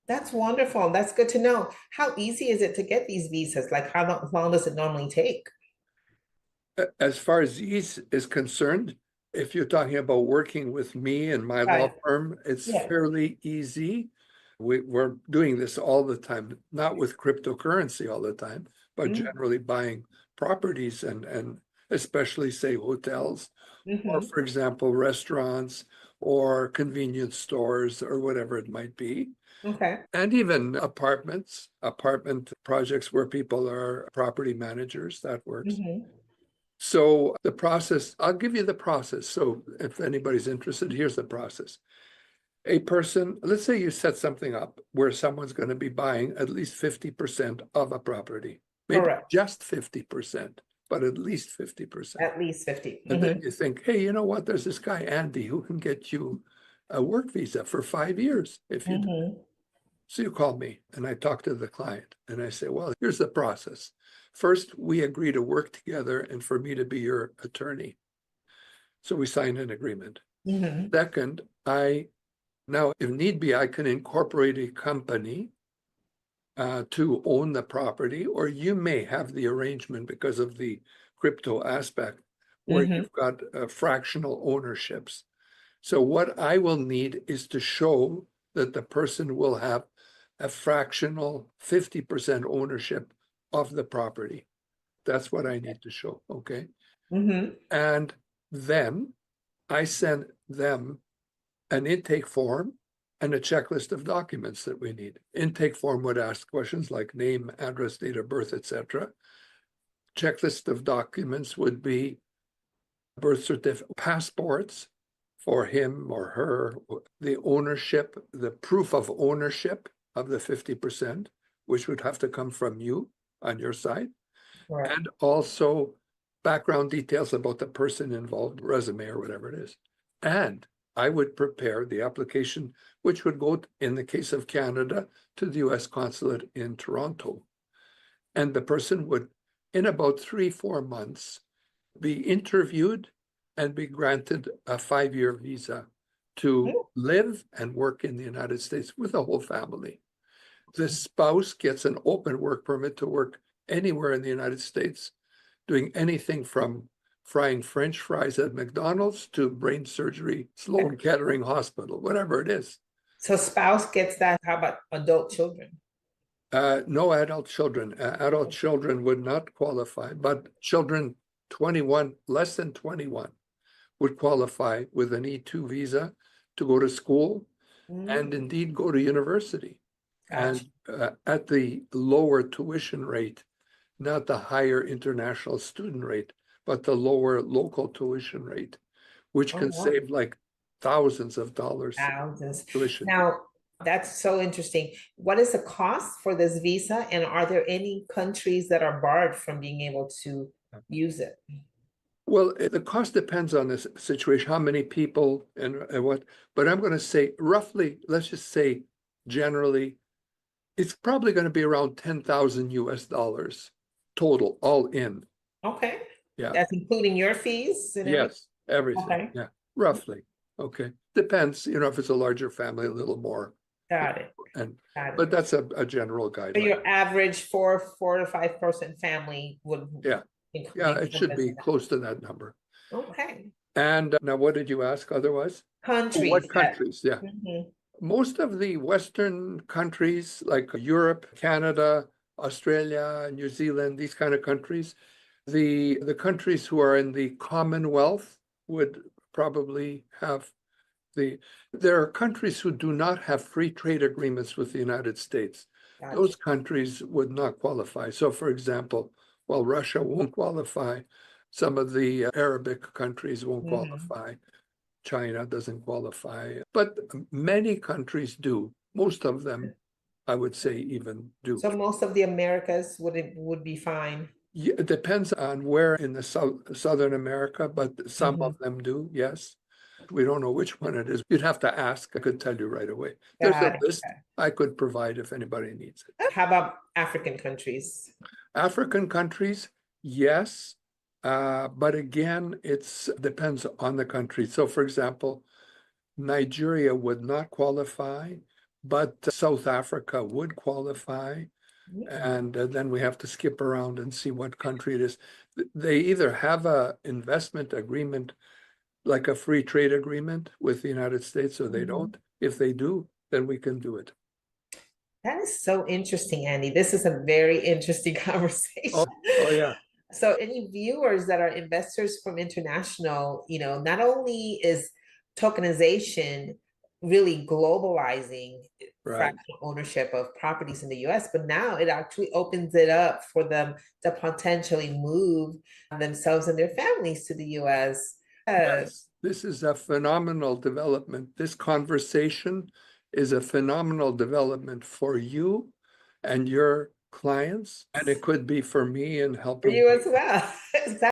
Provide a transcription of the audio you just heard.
That's wonderful. That's good to know. How easy is it to get these visas? Like how long does it normally take? As far as ease is concerned, if you're talking about working with me and my law Right. firm, it's Yeah. fairly easy. We're doing this all the time, not with cryptocurrency all the time, but generally buying properties and especially say hotels or, Mm-hmm. for example, restaurants or convenience stores or whatever it might be. Okay. And even apartment projects where people are property managers, that works. Mm-hmm. So the process, I'll give you the process. So if anybody's interested, here's the process. A person, let's say you set something up where someone's going to be buying at least 50% of a property, maybe Correct. just 50%, but at least 50%. At least 50. And then Mm-hmm. you think, hey, you know what? There's this guy, Andy, who can get you a work visa for 5 years if you do. Mm-hmm. So you call me and I talk to the client and I say, well, here's the process. First, we agree to work together and for me to be your attorney. So we sign an agreement. Mm-hmm. Second, now, if need be, I can incorporate a company to own the property, or you may have the arrangement because of the crypto aspect where Mm-hmm. you've got fractional ownerships. So what I will need is to show that the person will have a fractional 50% ownership of the property. That's what I need to show, okay? Mm-hmm. And then I send them an intake form and a checklist of documents that we need. Intake form would ask questions like name, address, date of birth, etc. Checklist of documents would be birth certificate, passports for him or her, the ownership, the proof of ownership of the 50%, which would have to come from you on your side, Correct. and also background details about the person involved, resume or whatever it is. And I would prepare the application, which would go, in the case of Canada, to the US consulate in Toronto. And the person would, in about 3-4 months, be interviewed and be granted a 5-year visa to live and work in the United States with the whole family. The spouse gets an open work permit to work anywhere in the United States, doing anything from frying French fries at McDonald's to brain surgery, Sloan Kettering Hospital, whatever it is. So spouse gets that. How about adult children? No adult children. Adult children would not qualify, but children 21, less than 21, would qualify with an E2 visa to go to school and Mm, indeed go to university. gotcha. And at the lower tuition rate, not the higher international student rate, but the lower local tuition rate, which Oh, can wow. save like thousands of dollars Thousands. tuition. Now, that's so interesting. What is the cost for this visa? And are there any countries that are barred from being able to use it? Well, the cost depends on the situation, how many people and what, but I'm going to say roughly, let's just say generally, it's probably going to be around 10,000 US dollars total, all in. Okay. Yeah. That's including your fees and everything? Yes, everything. Okay. Yeah, roughly. Okay. Depends, if it's a larger family, a little more. Got it. And Got but it. that's a general So guideline. your average four to 5 person family would Yeah. Yeah, it should encompass be that. close to that number. Okay. And now what did you ask otherwise? What Countries that. countries? Yeah. Mhm. Most of the Western countries like Europe, Canada, Australia, New Zealand, these kind of countries, the countries who are in the Commonwealth would probably have there are countries who do not have free trade agreements with the United States. Gotcha. Those countries would not qualify. So, for example, while Russia won't qualify, some of the Arabic countries won't Mhm. qualify. China doesn't qualify, but many countries do. Most of them, I would say, even do. So most of the Americas would be fine. Yeah, it depends on where in the Southern America, but some Mhm. of them do, yes. We don't know which one it is. You'd have to ask. I could tell you right away. There's a Got it. list I could provide if anybody needs it. How about African countries? African countries, yes. But again, it depends on the country. So, for example, Nigeria would not qualify, but South Africa would qualify. And then we have to skip around and see what country it is. They either have a investment agreement, like a free trade agreement with the United States, or they don't. If they do, then we can do it. That is so interesting, Andy. This is a very interesting conversation. Oh yeah. So any viewers that are investors from international, not only is tokenization really globalizing Right. fractional ownership of properties in the US, but now it actually opens it up for them to potentially move themselves and their families to the US. Yes, this is a phenomenal development. This conversation is a phenomenal development for you and your clients, and it could be for me in For helping you as well.